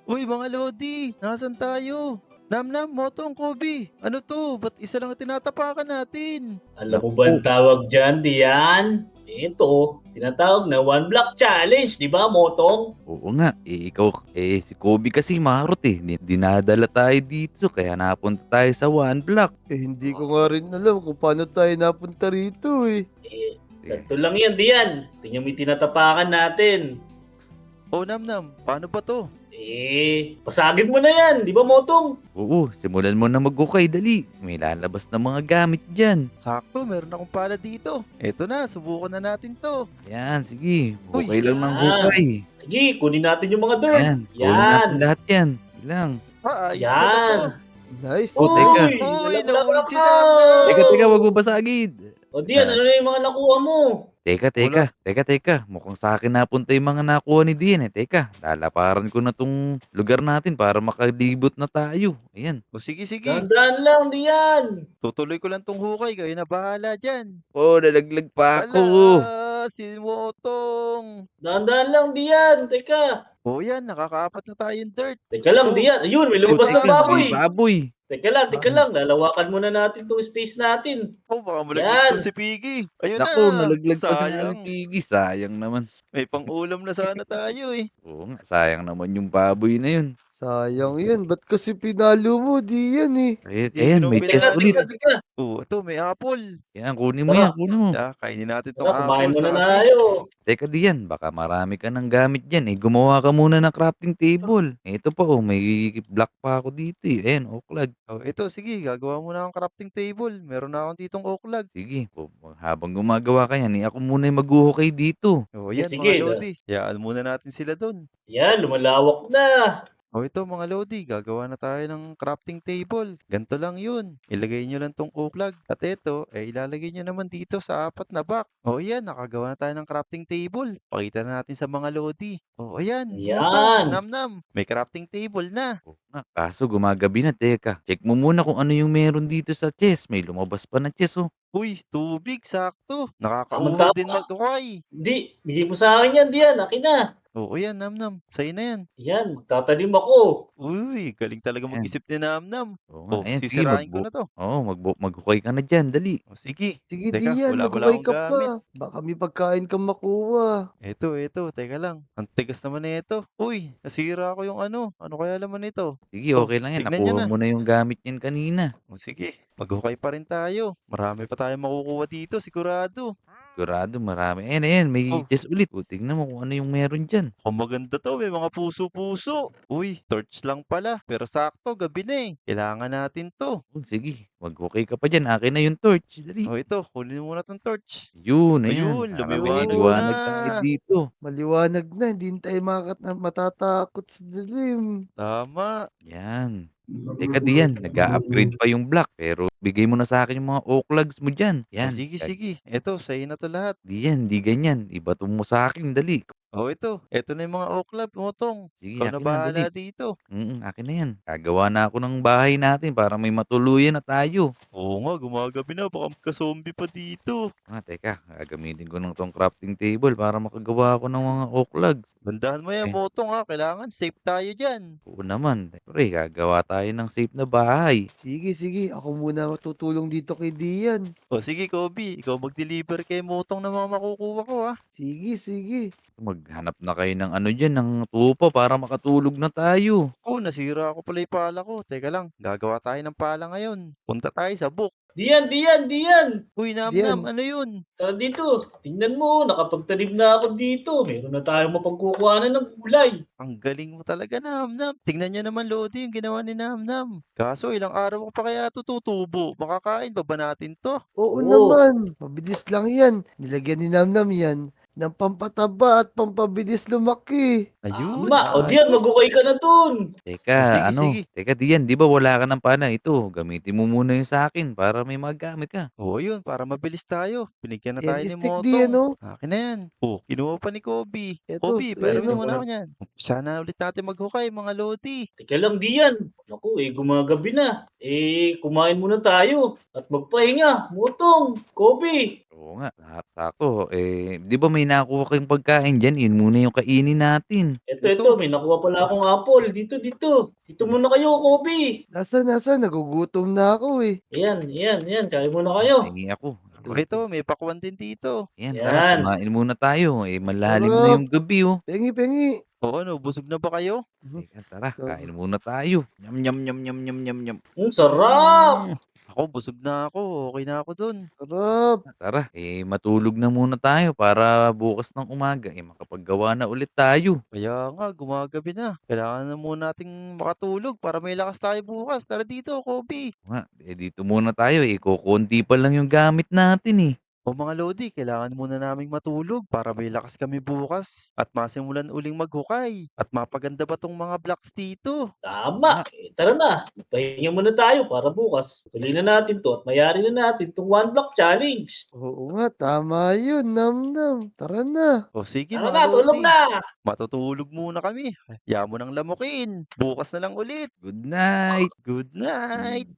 Uy, mga lodi, nasaan tayo? Namnam, Motong, Kobe. Ano 'to? Ba't isa lang ang tinatapakan natin? Alam mo ba Naku, ang tawag diyan, Dian? Ito, tinatawag na one block challenge, 'di ba, Motong? oo nga. Ikaw, si Kobe kasi marot eh. Dinadala tayo dito kaya napunta tayo sa One Block. Hindi ko nga rin alam kung paano tayo napunta rito eh. Eh, Eh, ganito lang 'yan, Dian. Tingnan mo yung tinatapakan natin. Oh, Namnam, paano ba 'to? Pasagin mo na 'yan, 'di ba, Motong? oo, simulan mo na mag-ukay, dali. May lalabas na mga gamit dyan. Sakto, meron akong pala dito. Eto na, subukan na natin 'to. Yan, sige. Uy, Hukay lang ng yan. hukay. Sige, kunin natin yung mga dirt. Yan, kunin Yan. natin lahat yan. Ilang. ayos pala 'to. Yan. Nice. Oh, teka. Uy, nalaglag nahulog si ka. Namnam. Teka, wag mo basagid. O Dian, Ah, ano na yung mga nakuha mo? Wala. teka. Mukhang sa akin napunta yung mga nakuha ni Dian eh. Teka, lalaparan ko na tong lugar natin para makalibot na tayo. Ayan. O sige, sige. Dahan-dahan lang, Dian. Tutuloy ko lang 'tong hukay, kayo na bahala diyan. Oh, nalaglag pa ako. Hala, si Motong. Dahan-dahan lang, Dian. Teka. Oh, yan, nakakaapat na tayong dirt. Teka lang, Oh, Dian. Ayun, may Oh, lumabas na teka, may baboy. baboy. Teka lang. Lalawakan muna natin tong space natin. baka malaglag 'to Yan. si Piggy. Ayun na, Naku, nalaglag pa sa akin sayang. pigi. Sayang naman. May pang-ulam na sana tayo, eh. Oo nga, sayang naman yung baboy na yun. Sayang yan. Ba't kasi pinalo mo? Di yan eh. Hindi Ayan, ko may naman chest ulit. pinansin. Teka. Oh, ito may apple. Yan, kunin mo yan, Tara. kunin mo. Kainin natin 'tong Tara, kumain apple, muna sabi. tayo. Teka diyan, baka marami ka ng gamit diyan, eh, gumawa ka muna ng crafting table. Ito pa, oh, may block pa ako dito, eh. Ayan, oklag. Oh, ito sige, gagawa muna akong crafting table. Meron na akong ditong oak log. Sige, habang gumagawa ka niyan, eh, ako muna yung maghuhukay dito. Oh, Sige, yan sige. mga lodi. Hayaan muna natin sila dun. Yan, lumalawak na. Oh, ito mga lodi, gagawa na tayo ng crafting table. Ganto lang yun. Ilagay nyo lang tong oak log. At ito, ilalagay nyo naman dito sa apat na box. Oh, yan, nakagawa na tayo ng crafting table. Pakita na natin sa mga lodi. Oh, ayan, Motong, Yan. Namnam. May crafting table na. Oo nga, kaso gumagabi na, teka. Check mo muna kung ano yung meron dito sa chest. May lumabas pa na chest, oh. Uy, tubig, sakto. Nakakauhaw din Tamang-tama. mag-ukay. Hindi, bigay mo sa akin yan, Dian. Akin na. Oo, yan, Namnam. Sa'yo na yan. Yan, magtatanim ako. Uy, galing talaga Ayan. mag-isip ni Namnam. Oo nga, Oh, ayan, sige, sisirain ko na to. maghukay ka na dyan, dali. Oh, sige. Sige di Teka, yan. wala Maghukay akong ka gamit. pa. Baka may pagkain kang makuha. Ito, teka lang. Ang tigas naman nito. Uy, nasira ko yung ano. Ano kaya laman nito? Sige, Oh, okay lang yan. tignan niyo Nakuha na. mo na yung gamit niyan kanina. Oh, sige. Maghukay pa rin tayo. Marami pa tayong makukuha dito, sigurado. Sigurado marami. Ayan, may Oh, chest ulit. O, tignan mo kung ano yung meron dyan. maganda to. May mga puso-puso. Uy, torch lang pala. Pero sakto, gabi na eh. Kailangan natin to. Oh, sige, mag-okey ka pa diyan, akin na yung torch, dali. Oh, ito. Kunin mo muna tong torch. Yun, ayan, Ayun, para may lumiwanag Yun. na. liwanag tayo dito. Maliwanag na. Hindi na tayo matatakot sa dilim. Tama. Yan. Teka diyan, nag-a-upgrade pa yung block, pero bigay mo na sa'kin yung mga oak logs mo diyan. Oh, Yan, sige, sige. Ito, sa'yo na to lahat. di yan, di ganyan, ibato mo sa'kin, dali. Oh, ito. Ito na yung mga oklab, Motong. Sige, Ikaw na akin na, dali. bahala dito. Akin na yan. Gagawa na ako ng bahay natin para may matuluyan na tayo. Oo nga, gumagabi na. Baka magka-zombie pa dito. Teka, gagamitin ko ng 'tong crafting table para makagawa ako ng mga oak logs. Bandahan mo yan, Eh, Motong ha. Kailangan safe tayo dyan. oo naman, siyempre gagawa tayo ng safe na bahay. Sige. Ako muna matutulong dito kay Dian. O sige, Kobe. Ikaw mag-deliver kay Motong ng mga makukuha ko ha. Sige. Maghanap na kayo ng ano diyan, ng tupa para makatulog na tayo. Oh, nasira ko pala yung pala ko. Teka lang, gagawa tayo ng pala ngayon. Punta tayo sa book. Dian. Uy, Dian. Namnam, ano yun? Tara dito. Tingnan mo, nakapagtanim na ako dito. Meron na tayong mapagkukuhanan ng gulay. Ang galing mo talaga, Namnam. Tingnan niyo naman, Lodi, yung ginawa ni Namnam. Kaso, ilang araw ko pa kaya ito tutubo. Makakain pa ba natin to? Oo Oo. naman. Mabilis lang yan. Nilagyan ni Namnam yan ng pampataba at pampabilis lumaki. Ayun, O Dian, ayos. mag-ukay ka na dun. Teka, Sige. teka diyan, 'di ba wala ka ng pana? Ito, gamitin mo muna 'yung sa'kin para may magamit ka. Oo, yun, para mabilis tayo. Binigyan na Ayan, tayo ni stick Dian, Motong. oh. Akin na yan. Oh, kinuha pa ni Kobe. Eto, Kobe, ayan, pairam oh. mo na ako niyan. Sana ulit natin maghukay, mga Lodi. Teka lang, Dian. Naku, gumagabi na. Kumain muna tayo. At magpahinga. Mutong, Kobe. Oo nga, sakto. Eh, 'di ba may nakuha kayong pagkain diyan, yun muna yung kainin natin. Ito, Ito, may nakuha pala akong apple. Dito, dito. Dito muna kayo, Kobe. Nasaan? Nagugutom na ako eh. Ayan. Kain muna kayo. Pahingi ako. ito, may pakwan din dito. Ayan, tara Yan. kumain muna tayo, eh, malalim na Sarap. yung gabi, oh. Pengi. O ano, busog na ba kayo? Teka, tara Sarap. kain muna tayo. Nyam, nyam, nyam, nyam, nyam, nyam, nyam. Sarap. Ako, busog na ako. Okay na ako dun. Sarap. Tara, eh, matulog na muna tayo para bukas ng umaga, eh, makapaggawa na ulit tayo. Kaya nga, gumagabi na. Kailangan na muna nating makatulog para may lakas tayo bukas. Tara dito, Kobe. Oo nga, eh, dito muna tayo, eh, kukonti pa lang yung gamit natin, eh. O mga Lodi, kailangan muna naming matulog para may lakas kami bukas at masimulan uling maghukay at mapaganda ba tong mga blocks dito? Oo nga, Tama. Tara na. Pahinga muna tayo para bukas. Tuloy na natin to at mayari na natin tong one block challenge. Oo nga, tama yun, Namnam. Tara na. O sige Tara mga na, tulog Lodi, na. matutulog muna kami. Hayaan mo nang lamukin. Bukas na lang ulit. good night. Good night.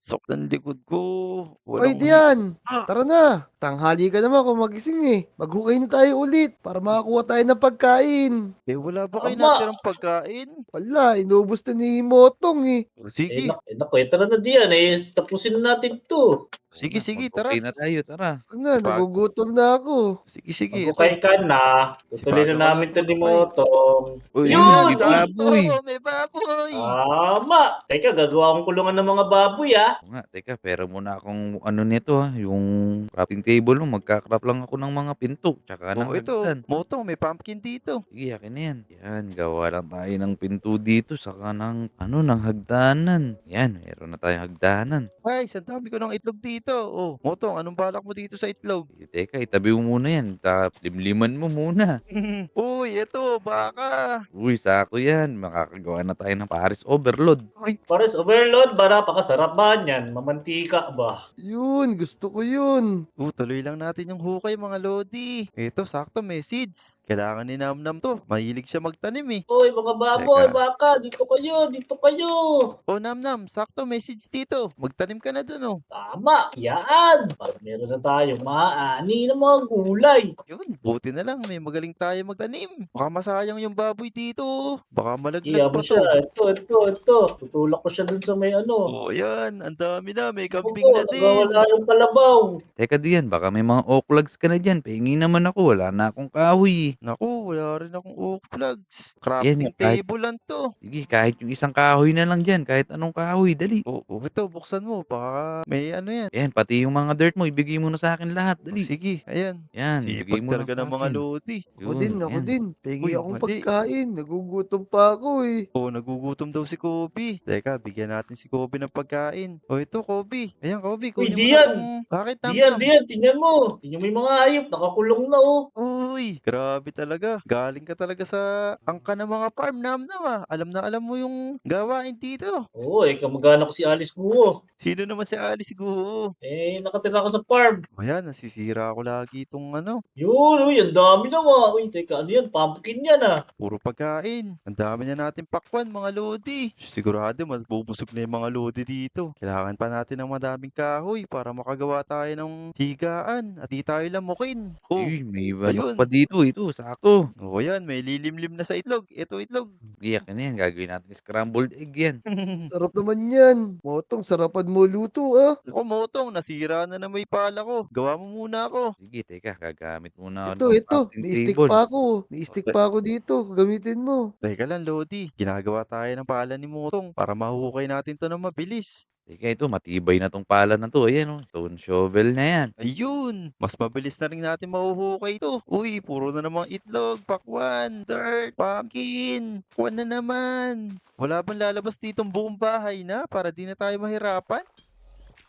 Sok ng likod ko. Oy, Walang Diyan! Ah, Tara na! Tanghali ka naman kung magising eh. Maghukay na tayo ulit para makakuha tayo ng pagkain. eh wala ba kayo Tama. natirang pagkain? Wala, inubos na ni Motong eh. O sige, Tara na diyan. Tapusin na natin to. Oo sige, nga, sige, mag-okey tara. na tayo, tara. Ano, Pag, nagugutom na ako. sige, ito. Maghukay ka na. Tutuloy Sipagan na ko namin lang to ni maghukay. Motong. Uy, Yun, may Yun! Uy! sakto! baboy. May baboy! Tama. Teka, gagawa akong kulungan ng mga baboy ah. Oo nga, teka, pera muna akong ano nito, yung crafting table mo, magka-craft lang ako ng mga pinto, tsaka ng Oh, ito. hagdan. Motong, may pumpkin dito. Sige, akin na yan. Yan, gawa lang tayo ng pinto dito, saka ng, ano, ng hagdanan. Yan, meron na tayong hagdanan. Guys, ang dami ko ng itlog dito. Oh, Motong, anong balak mo dito sa itlog? Eh, teka, itabi mo muna yan, limliman mo muna. Uy, ito, baka. Uy, sakto yan, makakagawa na tayo ng Paris Overload. Uy, Pares overload ba? Napakasarap ba niyan? Mamantika ba? Yun, gusto ko yun. tuloy lang natin yung hukay mga lodi. Ito, sakto, may seeds. Kailangan ni Namnam to. Mahilig siya magtanim eh. Hoy, mga baboy, Teka. baka, dito kayo, dito kayo. Oh, Namnam, sakto, may seeds dito. Magtanim ka na dun oh. Tama, yan. Para meron na tayong maaani ng mga gulay. Yun, buti na lang, may magaling tayo magtanim. Baka masayang yung baboy dito. Baka malaglag Iya mo pa siya. to. Ito. Tutulak ko siya dun sa may ano. Oh, yan, ang dami na, may Ako kambing po, na din. nagwawala yung kalabaw. Teka diyan, baka may mga oaklogs ka na dyan, pahingi naman ako, wala na akong kahoy. Naku, wala rin akong oak plugs. Yan, Crafting kahit, table lang to. sige, kahit yung isang kahoy na lang dyan, kahit anong kahoy, dali. Oo, ito, buksan mo. Baka may ano yan. Yan, pati yung mga dirt mo, ibigay mo na sa akin lahat, Oh, dali. sige, ayan. Yan, ibigay Sipag mo na talaga sa ng mga akin. lodi. Ako Yun, din. yan. Pengi Uy, akong mali. pagkain. Nagugutom pa ako eh. Oh, nagugutom daw si Kobe. Teka, bigyan natin si Kobe ng pagkain. Oh, ito, Kobe. Ayan, Kobe, Uy, kunin mo na Dian. tong... Bakit, Diyan, Namnam? tingnan mo. Tingnan mo yung mga hayop, nakakulong na oh. Uy, grabe talaga. Galing ka talaga sa angka ng mga farm, Namnam ah. Alam na alam mo yung gawain dito. Oo, kamag-anak ko si Alice Guo. Sino naman si Alice Guo? Nakatira ako sa farm. Ayan, nasisira ako lagi itong ano, Yun, uy, ang dami naman. Uy, teka, ano yan? Pumpkin yan ah. puro pagkain. Ang dami na natin pakwan, mga lodi. Sigurado, mabubusog na yung mga lodi dito. Kailangan pa natin ng madaming kahoy para makagawa tayo ng higaan at di tayo lamukin. Oh, Uy, may manok ayun. pa dito, ito, sakto. Oh, ayan, may lilimlim na sa itlog. Ito itlog. Iyak na yan, gagawin natin scrambled egg yan. Sarap naman yan. Motong, sarapan mo luto ah. Ako, Motong, nasira na may pala ko. Gawa mo muna ako. Sige, teka, gagamit muna ako Ito. ng crafting May stick table. pa ako. May stick pa ako dito. Gamitin mo. Teka lang, Lodi. Ginagawa tayo ng pala ni Motong para mahukay natin to ng mabilis. Teka, ito, matibay na tong pala na to. Ayan, oh, stone shovel na yan. Ayun! Mas mabilis na rin natin mahuhukay ito. Uy, puro na namang itlog, pakwan, dirt, pumpkin. Pakwan na naman. Wala bang lalabas ditong buong bahay na para di na tayo mahirapan?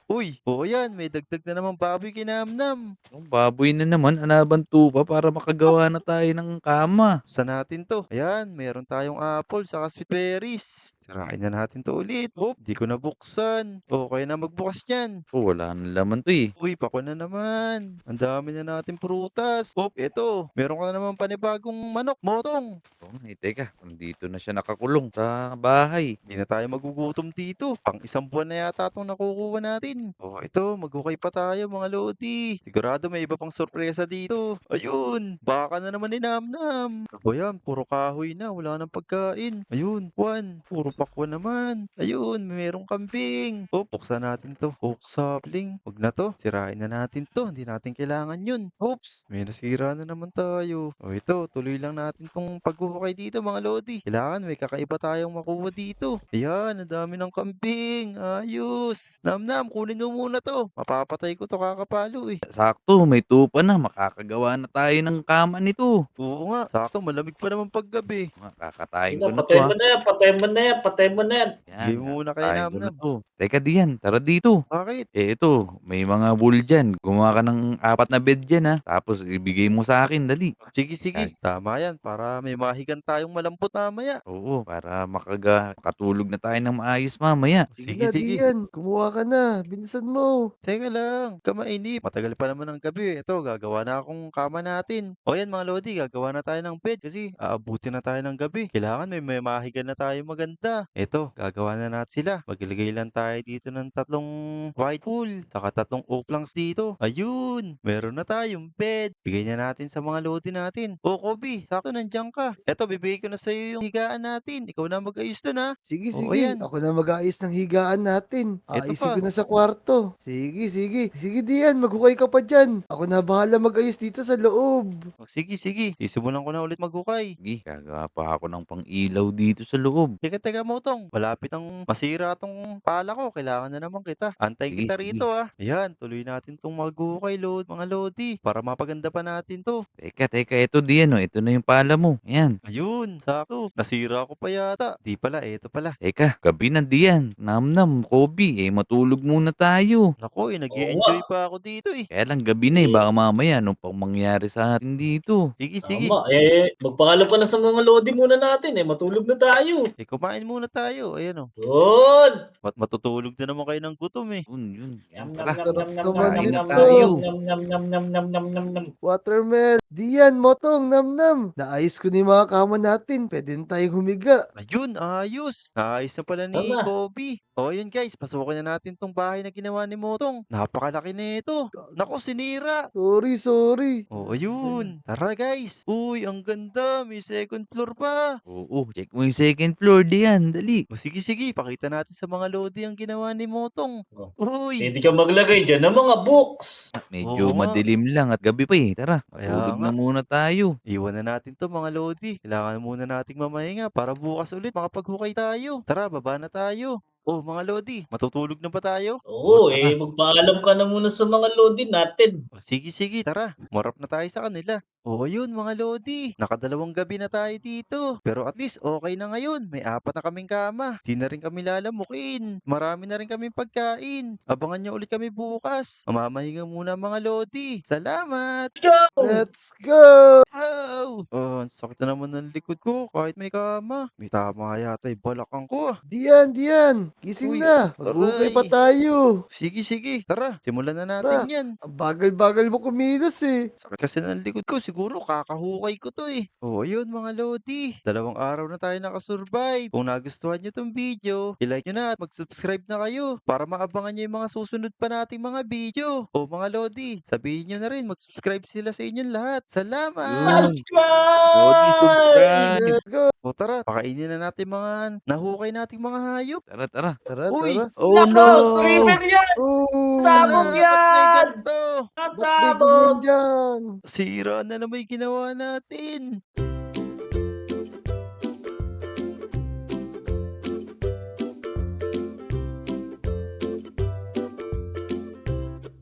Uy, oo yan, may dagdag na namang baboy kinamnam. Yung baboy na naman, anabanto pa para makagawa na tayo ng kama. Sa natin to. Ayan, meron tayong apple saka sweet berries. Sirain na natin 'to ulit. Oh, 'di ko nabuksan. Oh, kaya na magbukas niyan. Oh, wala ng laman 'to, eh. Uy, pako na naman. Ang dami na nating prutas. Oh, eto, meron ka na naman panibagong manok, motong. Oo nga, eh, teka nandito na siya nakakulong sa bahay. Hindi na tayo magugutom dito. Pang isang buwan na yata 'tong nakukuha natin. Oh, ito, maghukay pa tayo mga lodi. Sigurado may iba pang sorpresa dito. Ayun, baka na naman ni Namnam. Ano yan, puro kahoy na, wala nang pagkain. Ayun, Juan, puro pakwan naman. Ayun, merong kambing. Oh, buksan natin to. Oak sapling. Huwag na to, sirain na natin to. Hindi natin kailangan yun. Oops, may nasira na naman tayo. Oh, ito, tuloy lang natin tong paghuhukay dito mga lodi. Kailangan may kakaiba tayong makuha dito. Ayan, ang dami ng kambing. Ayos. Namnam, kunin mo muna to. Mapapatay ko to kakapalo eh. Sakto, may tupa na, makakagawa na tayo ng kama nito. Oo nga, sakto malamig pa naman paggabi. Kakatayin Ina, ko na 'to, patay mo ah. na yan, patay mo na yan, patay mo na yan. Yan, Bigay mo muna kay kakatayin ko na Namnam. 'to. Teka diyan, tara dito. Bakit? Eh, ito, may mga wool diyan. Gumawa ka ng 4 na bed diyan, ah. Tapos ibigay mo sa akin, dali. Sige, sige. Yan. Tama yan para may mahigan tayong malambot mamaya. Oo, para makatulog na tayo ng maayos mamaya. Sige Sige, na, sige. Dian. Kumuha ka na. Bilisan mo. Teka lang, kamainip. Matagal pa naman ang gabi. Ito, gagawa na akong kama natin. O yan mga lodi, gagawa na tayo ng bed kasi aabutin na tayo ng gabi. Kailangan may mahigan na tayo maganda. Ito, gagawa na natin sila. Maglagay lang tayo dito ng 3 white wool, saka 3 oak planks dito. Ayun, meron na tayong bed. Bigay na natin sa mga lodi natin. O Kobe, sakto nandiyan ka. Eto, bibigay ko na sa'yo yung higaan natin. Ikaw na mag-ayos dun ha. Sige, Oo, sige. ayan. Ako na mag-aayos ng higaan natin. Eto Ayusin pa. ko na sa kwarto. Sige, sige. Sige, Dian. Maghukay ka pa dyan. Ako na bahala mag-ayos dito sa loob. O, sige, sige. Sisimulan ko na ulit maghukay. Sige, gagawa pa ako ng pang-ilaw dito sa loob. Teka, teka Motong, malapit ang masira tong pala ko, kailangan na naman kita. Antayin Sige, kita sige. rito ah. Ayan, tuloy natin tong maghukay mga lodi, para mapaganda pa natin to. Teka, ito diyan, oh. Ito na yung pala mo. Ayan. Ayun, sakto. Nasira ko pa yata. Di pala, eto pala. Teka, gabi na diyan. Namnam, Kobe, eh matulog muna tayo. Naku, Oo nga. nag-i-enjoy pa ako dito eh. Kaya lang gabi na, eh. Eh, Baka mamaya anong pang mangyari sa atin dito. Sige, sige. tama. Eh, magpaalam ka na sa mga lodi muna natin eh. Matulog na tayo. Eh, kumain muna tayo. Ayan oh. Yun! Matutulog na naman kayo ng gutom eh. Yun. Yan, Yum, tara. yum, Sarap yum, yum, naman yum, Kain na yum, nito. tayo. yum, yum, yum, yum, yum, yum, yum, yum. Watermelon. Dian, Motong, Namnam. Naayos ko na yung mga kama natin. Pwede na tayong humiga. Ayun, ayos. Naayos na pala ni Tama. Kobe. O ayun guys, pasukin na natin tong bahay na ginawa ni Motong. Napakalaki nito. Naku, sinira. Sorry, sorry. Oh, ayun. Tara guys. Uy, ang ganda. May second floor pa. Oo, check mo yung second floor diyan. Dali. O sige, sige. Pakita natin sa mga lodi ang ginawa ni Motong. Oh. Uy. Pwede ka maglagay dyan ng mga books. Medyo Oo nga. madilim lang at gabi pa, eh. Tara, Kaya matulog nga. na muna tayo. Iwan na natin to mga lodi. Kailangan muna nating mamahinga para bukas ulit makapaghukay tayo. Tara, baba na tayo. Oh, mga lodi. Matutulog na ba tayo? Oo, tara. eh, magpaalam ka na muna sa mga lodi natin. O, sige, sige. Tara. Marap na tayo sa kanila. Oo, yun mga lodi. Nakadalawang gabi na tayo dito. Pero at least okay na ngayon. May 4 na kaming kama. Di na rin kami lalamukin. Marami na rin kaming pagkain. Abangan nyo ulit kami bukas. Mamamahinga muna mga lodi. Salamat! Let's go! Let's go! Wow! Oh, ang sakit na naman ng likod ko kahit may kama. May tama yata yung balakang ko ah. Dian. Gising Uy, na. Mag-ukay pa aray. tayo. Sige, sige. Tara, simulan na Tara. natin yan. Ang bagal-bagal mo kumilos eh. Sakit kasi ng likod ko. Siguro kakahukay ko to eh. Oh, ayun mga lodi. 2 araw na tayo nakasurvive. Kung nagustuhan nyo tong video, i-like nyo na at mag-subscribe na kayo para maabangan nyo yung mga susunod pa nating mga video. Oh mga lodi, sabihin nyo na rin mag-subscribe sila sa inyong lahat. Salamat! Yun. Lodi, Subscribe! subscribe. Let's go. O tara, pakainin na natin mga nahukay nating mga hayop. Tara. Tara, Uy! tara. Oh Nako, no! creeper yan! Oh, Sabog Wala, ba't may yan! ganito? ba't may ganyan Sabog! dyan? Sira na naman yung ginawa natin.